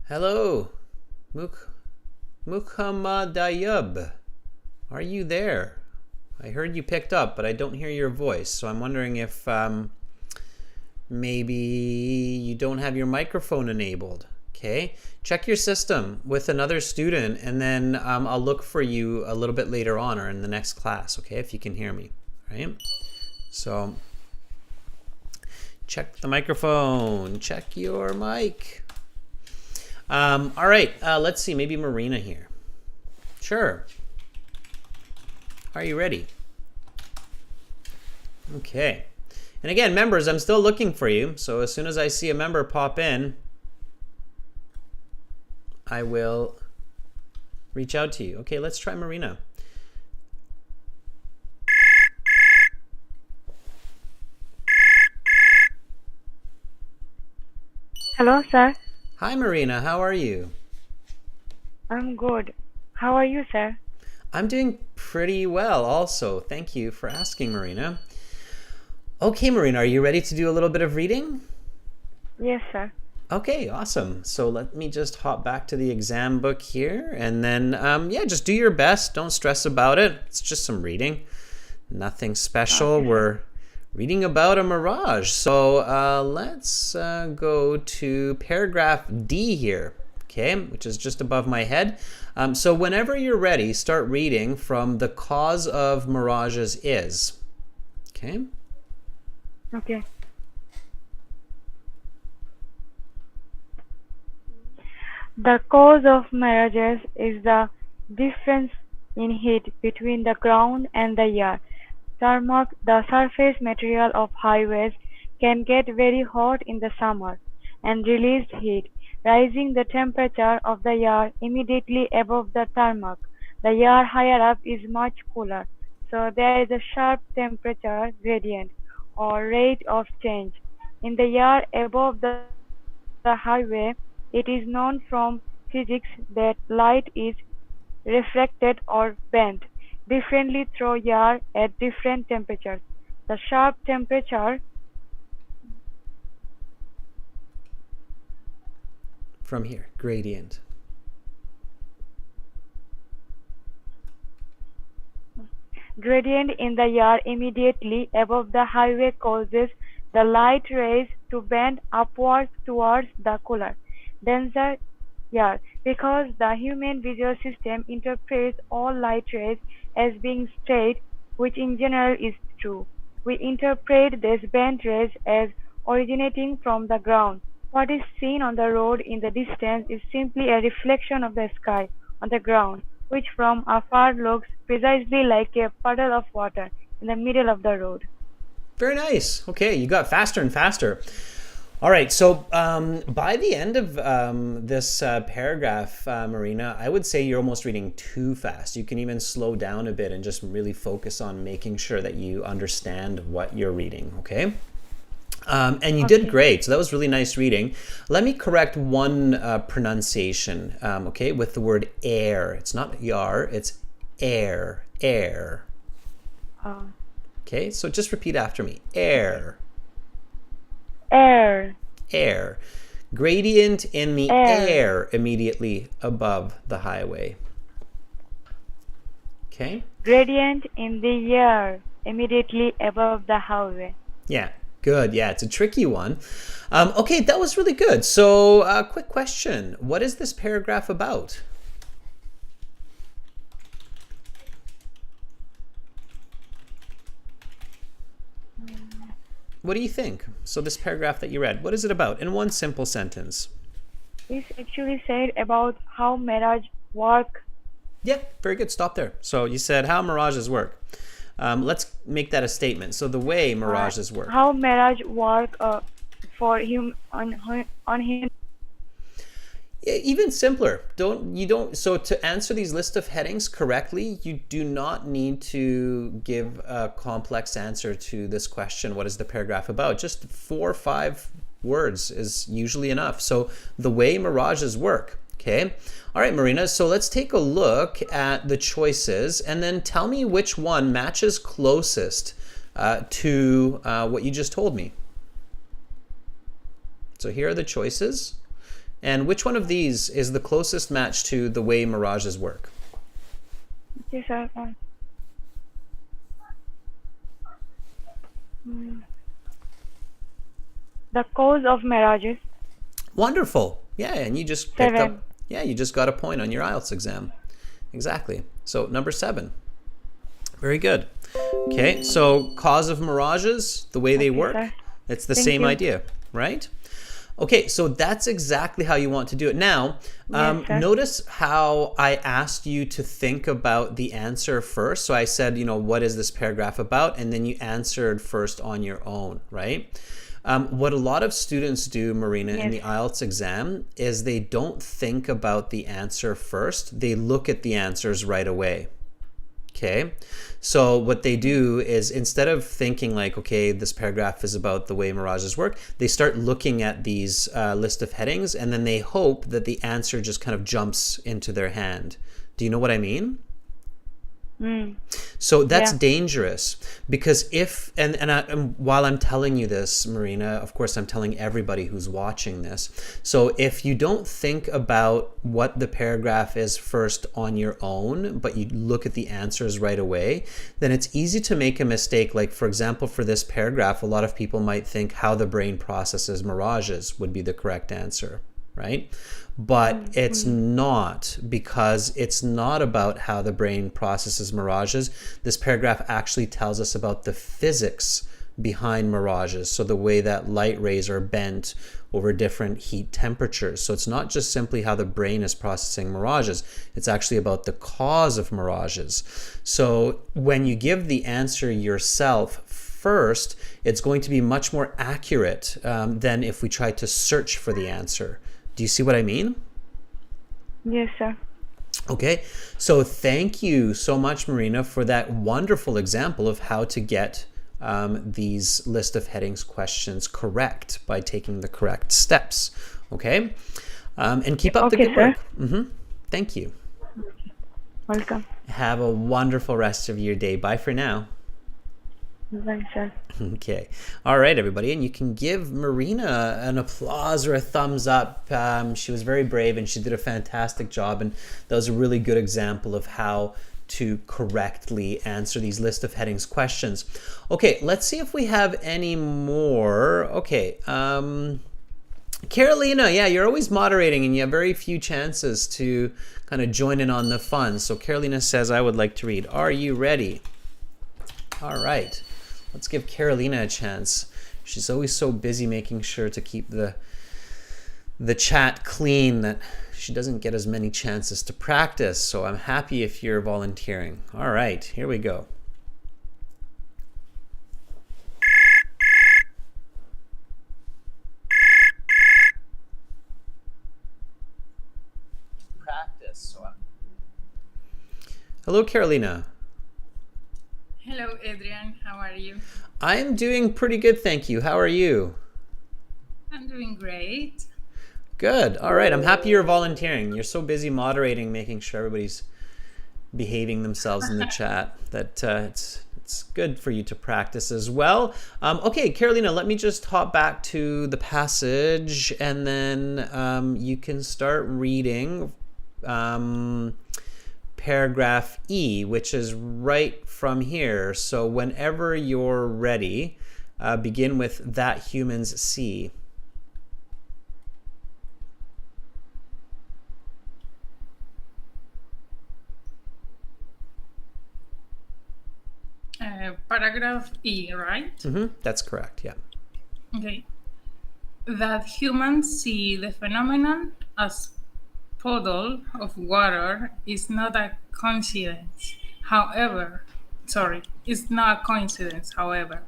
Hello, Muhammad Dayab. Are you there? I heard you picked up, but I don't hear your voice. So I'm wondering if maybe you don't have your microphone enabled. Okay, check your system with another student, and then I'll look for you a little bit later on or in the next class. Okay, if you can hear me, right? So check the microphone. Check your mic. All right, let's see, maybe Marina here. Sure. Are you ready? Okay. And again, members, I'm still looking for you. So as soon as I see a member pop in, I will reach out to you. Okay, let's try Marina. Hello, sir. Hi, Marina. How are you? I'm good. How are you, sir? I'm doing pretty well also. Thank you for asking, Marina. Okay, Marina, are you ready to do a little bit of reading? Yes, sir. Okay, awesome. So let me just hop back to the exam book here, and then, yeah, just do your best. Don't stress about it. It's just some reading. Nothing special. Okay. We're reading about a mirage. So let's go to paragraph D here, okay, which is just above my head. So whenever you're ready, start reading from the cause of mirages is. Okay? Okay. The cause of mirages is the difference in heat between the ground and the air. Tarmac, the surface material of highways, can get very hot in the summer and release heat, rising the temperature of the air immediately above the tarmac. The air higher up is much cooler, so there is a sharp temperature gradient or rate of change. In the air above the highway, it is known from physics that light is refracted or bent differently through air at different temperatures. The sharp temperature From here, gradient. gradient in the air immediately above the highway causes the light rays to bend upwards towards the cooler, denser air. Because the human visual system interprets all light rays as being straight, which in general is true, we interpret these bent rays as originating from the ground. What is seen on the road in the distance is simply a reflection of the sky on the ground, which from afar looks precisely like a puddle of water in the middle of the road. Very nice. Okay, you got faster and faster. All right, so by the end of this paragraph, Marina, I would say you're almost reading too fast. You can even slow down a bit and just really focus on making sure that you understand what you're reading, okay? And you did great, so that was really nice reading. Let me correct one pronunciation, okay, with the word air. It's not yar, it's air, air. Okay, so just repeat after me. Air. Air. Air. Gradient in the Air. air immediately above the highway. Okay? Gradient in the air immediately above the highway. Yeah, good. Yeah, it's a tricky one. Okay, that was really good. So, quick question. What is this paragraph about? What do you think? So this paragraph that you read, what is it about in one simple sentence? This actually said about how Mirage work. Yeah, very good. Stop there. So you said how mirages work. Let's make that a statement. So the way mirages work. How Mirage work for him on him. Yeah, even simpler. So to answer these list of headings correctly, you do not need to give a complex answer to this question. What is the paragraph about? Just 4 or 5 words is usually enough. So the way mirages work. Okay. All right, Marina. So let's take a look at the choices and then tell me which one matches closest to what you just told me. So here are the choices. And which one of these is the closest match to the way mirages work? Yes, sir. The cause of mirages. Wonderful. Yeah, and you just picked 7. up. Yeah, you just got a point on your IELTS exam. Exactly. So number 7. Very good. Okay, so cause of mirages, the way they work, sir. it's the Thank same you. idea, right? Okay, so that's exactly how you want to do it. Now, Yes, sir. notice how I asked you to think about the answer first. So I said, what is this paragraph about? And then you answered first on your own, right? What a lot of students do, Marina, in the Yes. IELTS exam is they don't think about the answer first. They look at the answers right away. Okay, so what they do is instead of thinking like, okay, this paragraph is about the way mirages work, they start looking at these list of headings and then they hope that the answer just kind of jumps into their hand. Do you know what I mean? So that's Yeah. dangerous because and while I'm telling you this, Marina, of course I'm telling everybody who's watching this. So if you don't think about what the paragraph is first on your own, but you look at the answers right away, then it's easy to make a mistake. Like for example, for this paragraph, a lot of people might think how the brain processes mirages would be the correct answer, right? But it's not, because it's not about how the brain processes mirages. This paragraph actually tells us about the physics behind mirages. So the way that light rays are bent over different heat temperatures. So it's not just simply how the brain is processing mirages. It's actually about the cause of mirages. So when you give the answer yourself first, it's going to be much more accurate than if we try to search for the answer. Do you see what I mean? Yes, sir. Okay, so thank you so much, Marina, for that wonderful example of how to get these list of headings questions correct by taking the correct steps. Okay, and keep up the Okay, good sir. work. Thank you. Welcome. Have a wonderful rest of your day. Bye for now. Bye, sir. Okay. All right, everybody. And you can give Marina an applause or a thumbs up. She was very brave and she did a fantastic job. And that was a really good example of how to correctly answer these list of headings questions. Okay, let's see if we have any more. Okay. Carolina, yeah, you're always moderating and you have very few chances to kind of join in on the fun. So Carolina says, I would like to read. Are you ready? All right. Let's give Carolina a chance. She's always so busy making sure to keep the chat clean that she doesn't get as many chances to practice. So I'm happy if you're volunteering. All right, here we go. Practice. Hello, Carolina. Hello, Adrian. How are you? I'm doing pretty good, thank you. How are you? I'm doing great. Good. All right. I'm happy you're volunteering. You're so busy moderating, making sure everybody's behaving themselves in the chat that it's It's good for you to practice as well. Okay, Carolina, let me just hop back to the passage, and then you can start reading paragraph E, which is right from here. So whenever you're ready, begin with that humans see. Paragraph E, right? That's correct, yeah. Okay. That humans see the phenomenon as puddle of water is not a coincidence. It's not a coincidence, however.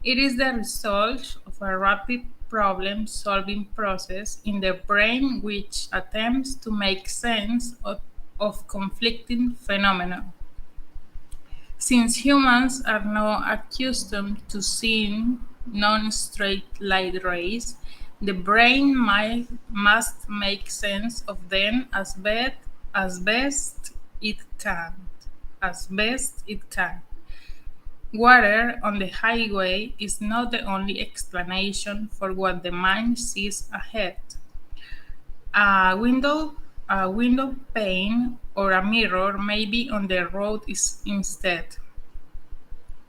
It is the result of a rapid problem-solving process in the brain which attempts to make sense of conflicting phenomena. Since humans are now accustomed to seeing non-straight light rays, the brain must make sense of them as best it can. Water on the highway is not the only explanation for what the mind sees ahead. A window pane or a mirror may be on the road instead.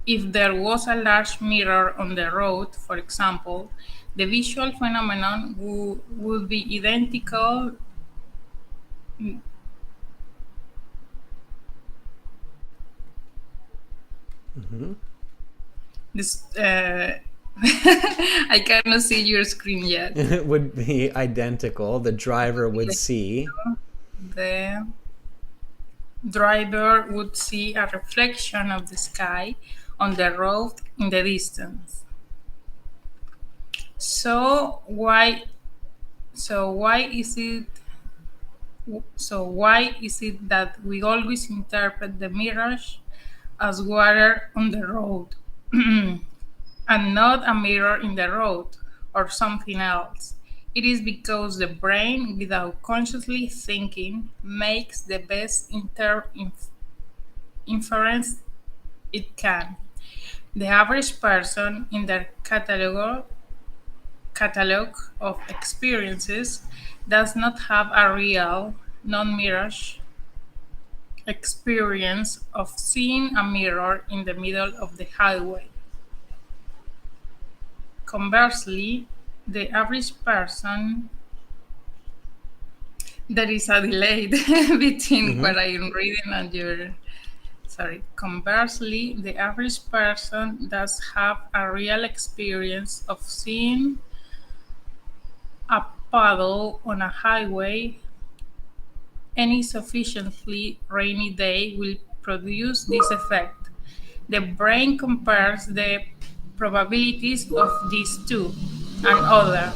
If there was a large mirror on the road, for example, the visual phenomenon would be identical. This I cannot see your screen yet. It would be identical. The driver would see. The driver would see a reflection of the sky on the road in the distance. So why is it that we always interpret the mirage as water on the road and not a mirror in the road or something else? It is because the brain, without consciously thinking, makes the best inference it can. The average person in their catalog of experiences does not have a real, non-mirage experience of seeing a mirror in the middle of the highway. Conversely, the average person, there is a delay between what I am reading and your. Conversely, the average person does have a real experience of seeing a puddle on a highway. Any sufficiently rainy day will produce this effect. The brain compares the probabilities of these two and other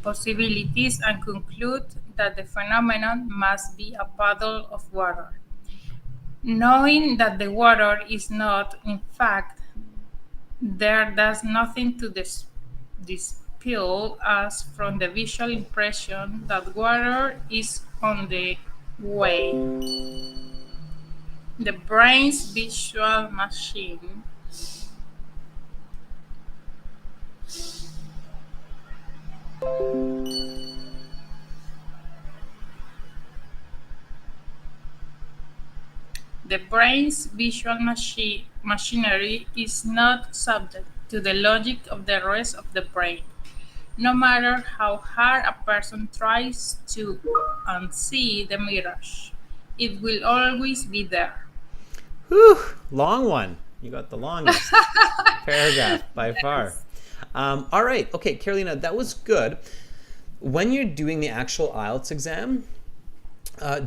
possibilities and concludes that the phenomenon must be a puddle of water. Knowing that the water is not, in fact, there does nothing to dispel us from the visual impression that water is on the way. The brain's visual machine machinery is not subject to the logic of the rest of the brain. No matter how hard a person tries to unsee the mirage, it will always be there. Whew, long one. You got the longest paragraph by far. All right, okay, Carolina, that was good. When you're doing the actual IELTS exam,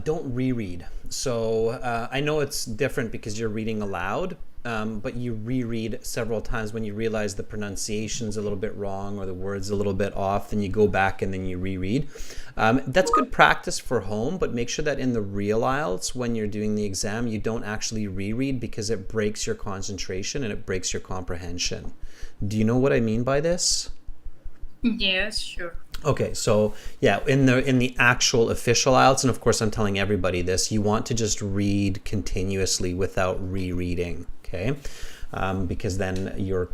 don't reread. So I know it's different because you're reading aloud, but you reread several times when you realize the pronunciation's a little bit wrong or the word's a little bit off, then you go back and then you reread. That's good practice for home, but make sure that in the real IELTS, when you're doing the exam, you don't actually reread because it breaks your concentration and it breaks your comprehension. Do you know what I mean by this? Yes, sure. Okay, so yeah, in the actual official IELTS, and of course I'm telling everybody this, you want to just read continuously without rereading, okay? Because then your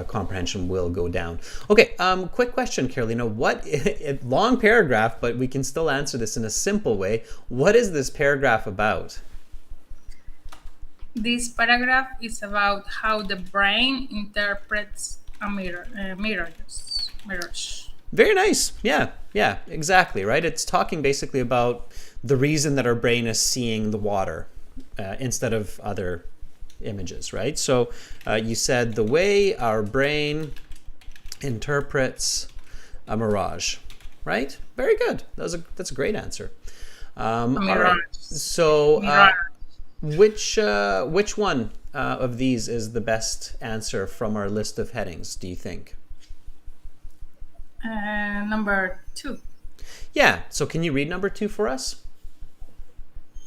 comprehension will go down. Okay, quick question, Carolina. What, long paragraph, but we can still answer this in a simple way. What is this paragraph about? This paragraph is about how the brain interprets a mirage. Very nice. Yeah, exactly, right? It's talking basically about the reason that our brain is seeing the water instead of other images, right? So you said the way our brain interprets a mirage, right? Very good. That's a great answer. All right. So which one of these is the best answer from our list of headings, do you think? Number 2. Yeah, so can you read number 2 for us?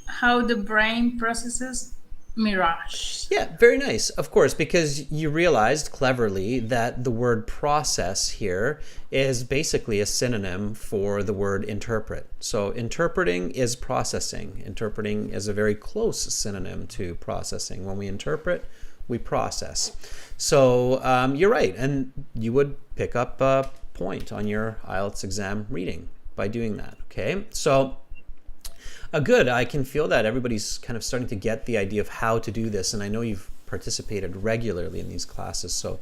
How the brain processes mirage. Yeah, very nice. Of course, because you realized cleverly that the word process here is basically a synonym for the word interpret. So interpreting is processing. Interpreting is a very close synonym to processing. When we interpret, we process. So you're right, and you would pick up a point on your IELTS exam reading by doing that. Okay, so good. I can feel that everybody's kind of starting to get the idea of how to do this, and I know you've participated regularly in these classes, so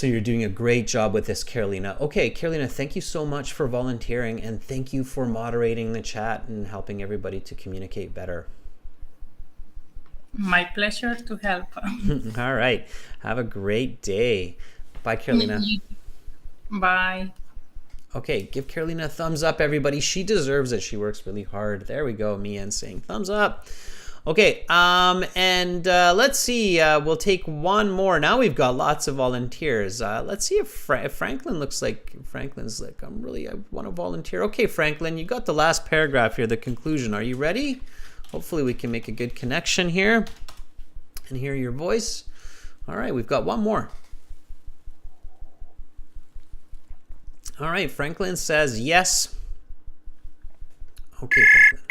you're doing a great job with this, Carolina. Okay, Carolina, thank you so much for volunteering, and thank you for moderating the chat and helping everybody to communicate better. My pleasure to help. All right. Have a great day. Bye, Carolina. Bye. Okay, give Carolina a thumbs up, everybody. She deserves it. She works really hard. There we go. Mian saying thumbs up. Okay, and let's see. We'll take one more. Now we've got lots of volunteers. Let's see if Franklin looks like Franklin's like, I want to volunteer. Okay, Franklin, you got the last paragraph here, the conclusion. Are you ready? Hopefully we can make a good connection here and hear your voice. All right, we've got one more. All right, Franklin says yes. Okay, Franklin.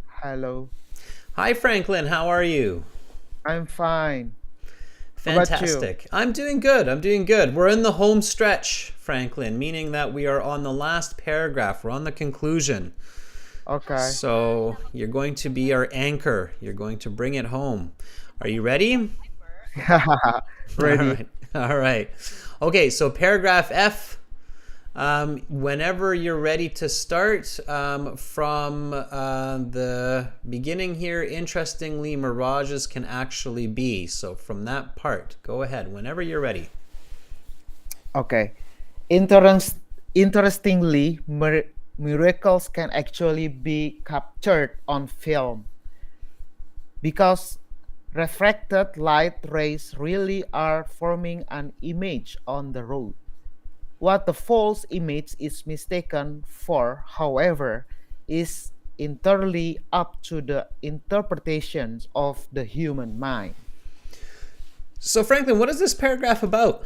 Hello. Hi, Franklin. How are you? I'm fine. Fantastic. I'm doing good. We're in the home stretch, Franklin, meaning that we are on the last paragraph. We're on the conclusion. Okay. So you're going to be our anchor. You're going to bring it home. Are you ready? Ready. All right. Okay, so paragraph F. Whenever you're ready to start, from the beginning here, interestingly, mirages can actually be. So from that part, go ahead, whenever you're ready. Okay. Interestingly, miracles can actually be captured on film because refracted light rays really are forming an image on the road. What the false image is mistaken for, however, is entirely up to the interpretations of the human mind. So Franklin, what is this paragraph about?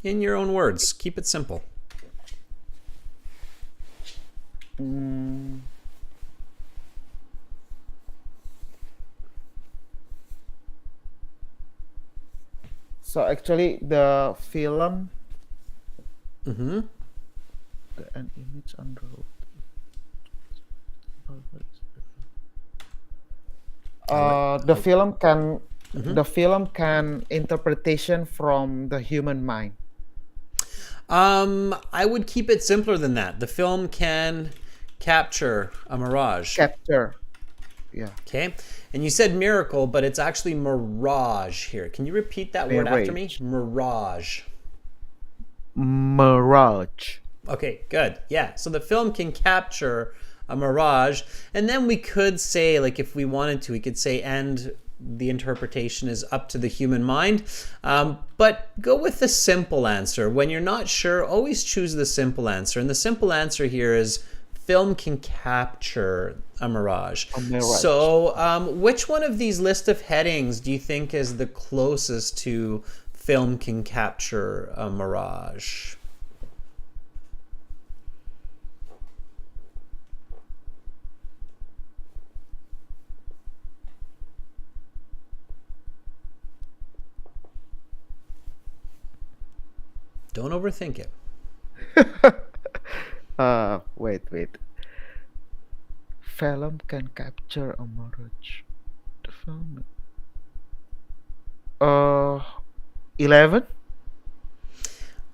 In your own words, keep it simple. So actually the film, an image on the road. The film can interpretation from the human mind. I would keep it simpler than that. The film can capture a mirage. Capture. Yeah. Okay. And you said miracle, but it's actually mirage here. Can you repeat that word after me? Mirage. Mirage. Okay, good. Yeah. So the film can capture a mirage. And then we could say, like, if we wanted to, we could say, and the interpretation is up to the human mind. But go with the simple answer. When you're not sure, always choose the simple answer. And the simple answer here is film can capture a mirage. A mirage. So which one of these list of headings do you think is the closest to film can capture a mirage? Don't overthink it. Wait. Film can capture a mirage. The film. 11.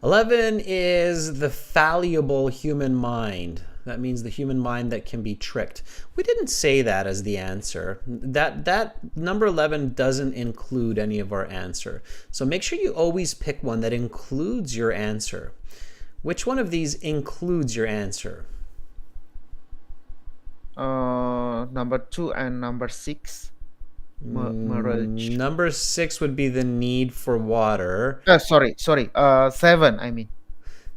11 is the fallible human mind. That means the human mind that can be tricked. We didn't say that as the answer. That number 11 doesn't include any of our answer. So make sure you always pick one that includes your answer. Which one of these includes your answer? Number 2 and number 6. Mirage. Number 6 would be the need for water. Sorry. 7, I mean.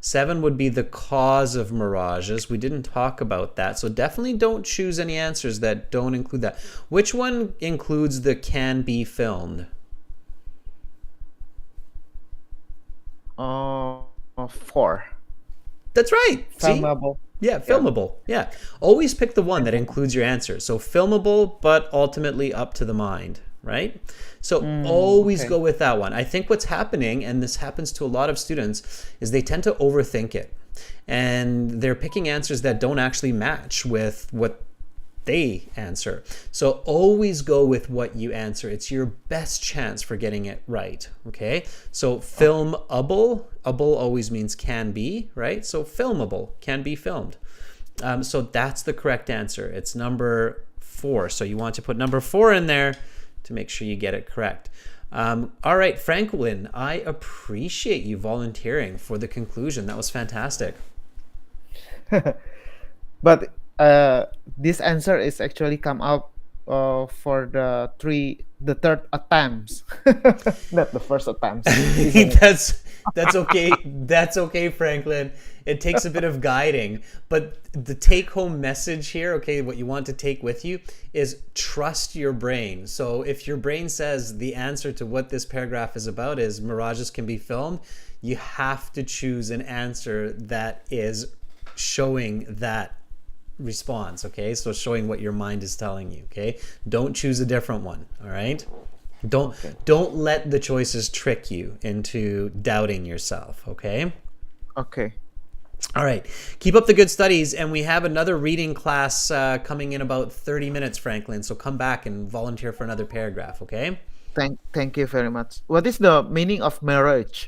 7 would be the cause of mirages. We didn't talk about that. So definitely don't choose any answers that don't include that. Which one includes the can be filmed? 4. That's right. See? Filmable. Yeah, filmable. Yeah. Always pick the one that includes your answer. So filmable, but ultimately up to the mind, right? So always go with that one. I think what's happening, and this happens to a lot of students, is they tend to overthink it. And they're picking answers that don't actually match with what they answer. So always go with what you answer. It's your best chance for getting it right, okay? So filmable, always means can be, right? So filmable, can be filmed. So that's the correct answer. It's number 4. So you want to put number 4 in there to make sure you get it correct. All right, Franklin, I appreciate you volunteering for the conclusion. That was fantastic. But this answer is actually come out for the third attempts, not the first attempts. That's okay. That's okay, Franklin. It takes a bit of guiding, but the take-home message here, okay, what you want to take with you is trust your brain. So if your brain says the answer to what this paragraph is about is mirages can be filmed, you have to choose an answer that is showing that response, okay? So showing what your mind is telling you, okay? Don't choose a different one, all right? Don't let the choices trick you into doubting yourself, okay? Okay. All right. Keep up the good studies, and we have another reading class coming in about 30 minutes, Franklin. So come back and volunteer for another paragraph, okay? Thank you very much. What is the meaning of mirage?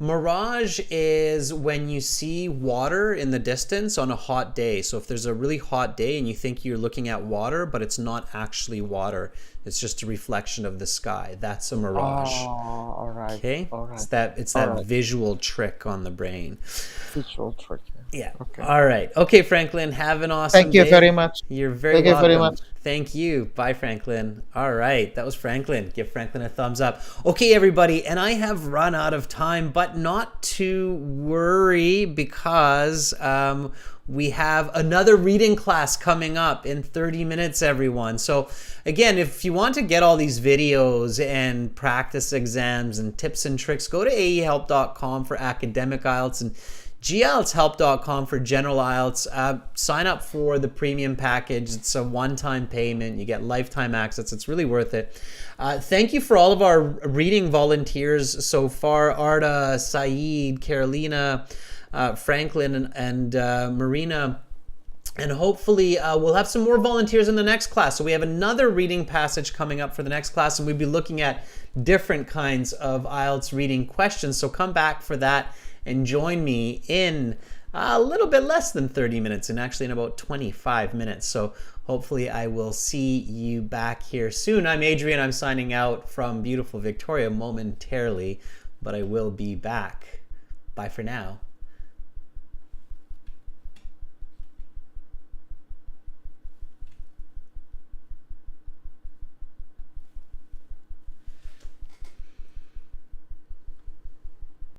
Mirage is when you see water in the distance on a hot day. So if there's a really hot day and you think you're looking at water, but it's not actually water, it's just a reflection of the sky. That's a mirage. Oh, all right. Okay? All right. It's that visual trick on the brain. Visual trick. Yeah. Okay. All right. Okay, Franklin, have an awesome Thank you day. very much. You're very Thank welcome. you very much. Thank you. Bye, Franklin. All right. That was Franklin. Give Franklin a thumbs up. Okay, everybody. And I have run out of time, but not to worry because we have another reading class coming up in 30 minutes, everyone. So again, if you want to get all these videos and practice exams and tips and tricks, go to aehelp.com for academic IELTS and gieltshelp.com for general IELTS. Sign up for the premium package. It's a one-time payment. You get lifetime access. It's really worth it. Thank you for all of our reading volunteers so far. Arda, Saeed, Carolina, Franklin, and Marina. And hopefully we'll have some more volunteers in the next class. So we have another reading passage coming up for the next class, and we'll be looking at different kinds of IELTS reading questions. So come back for that and join me in a little bit less than 30 minutes, and actually in about 25 minutes. So hopefully I will see you back here soon. I'm Adrian. I'm signing out from beautiful Victoria momentarily, but I will be back. Bye for now.